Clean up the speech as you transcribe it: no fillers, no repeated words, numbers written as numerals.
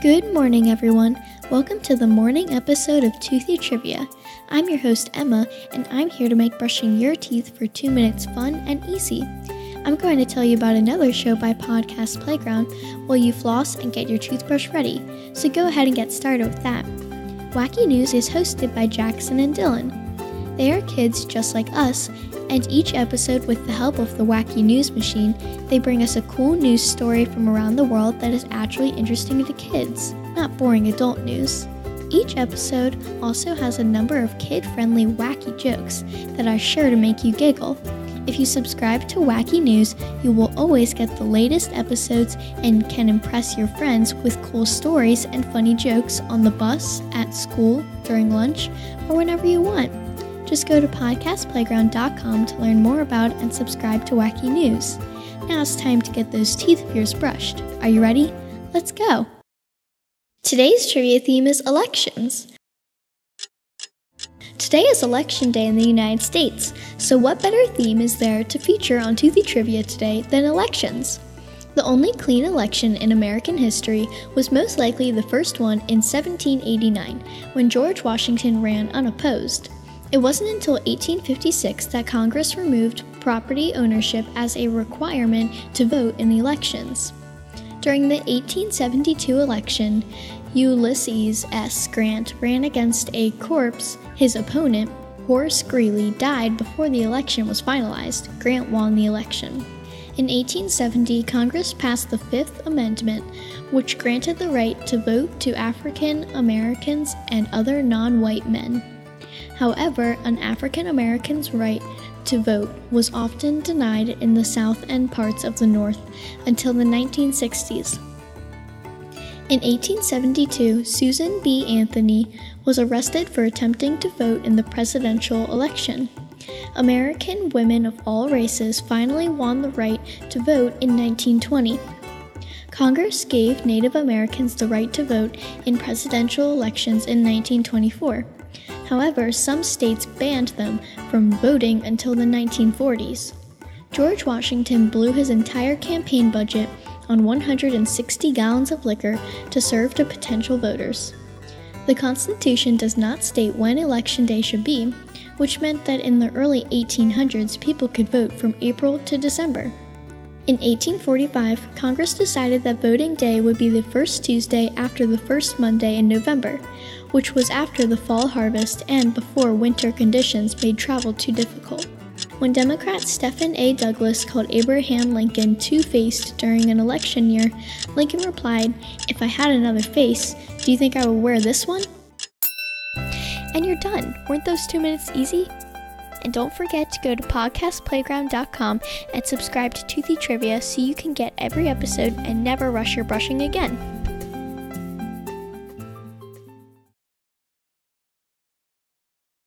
Good morning, everyone. Welcome to the morning episode of Toothy Trivia. I'm your host, Emma, and I'm here to make brushing your teeth for 2 minutes fun and easy. I'm going to tell you about another show by Podcast Playground while you floss and get your toothbrush ready, so go ahead and get started with that. Wacky News is hosted by Jackson and Dylan. They are kids just like us, and each episode, with the help of the Wacky News machine, they bring us a cool news story from around the world that is actually interesting to kids, not boring adult news. Each episode also has a number of kid-friendly wacky jokes that are sure to make you giggle. If you subscribe to Wacky News, you will always get the latest episodes and can impress your friends with cool stories and funny jokes on the bus, at school, during lunch, or whenever you want. Just go to podcastplayground.com to learn more about and subscribe to Wacky News. Now it's time to get those teeth of yours brushed. Are you ready? Let's go! Today's trivia theme is elections. Today is Election Day in the United States, so what better theme is there to feature on Toothy Trivia today than elections? The only clean election in American history was most likely the first one in 1789, when George Washington ran unopposed. It wasn't until 1856 that Congress removed property ownership as a requirement to vote in the elections. During the 1872 election, Ulysses S. Grant ran against a corpse. His opponent, Horace Greeley, died before the election was finalized. Grant won the election. In 1870, Congress passed the Fifth Amendment, which granted the right to vote to African Americans and other non-white men. However, an African American's right to vote was often denied in the South and parts of the North until the 1960s. In 1872, Susan B. Anthony was arrested for attempting to vote in the presidential election. American women of all races finally won the right to vote in 1920. Congress gave Native Americans the right to vote in presidential elections in 1924. However, some states banned them from voting until the 1940s. George Washington blew his entire campaign budget on 160 gallons of liquor to serve to potential voters. The Constitution does not state when Election Day should be, which meant that in the early 1800s people could vote from April to December. In 1845, Congress decided that voting day would be the first Tuesday after the first Monday in November, which was after the fall harvest and before winter conditions made travel too difficult. When Democrat Stephen A. Douglas called Abraham Lincoln two-faced during an election year, Lincoln replied, "If I had another face, do you think I would wear this one?" And you're done. Weren't those 2 minutes easy? And don't forget to go to podcastplayground.com and subscribe to Toothy Trivia so you can get every episode and never rush your brushing again.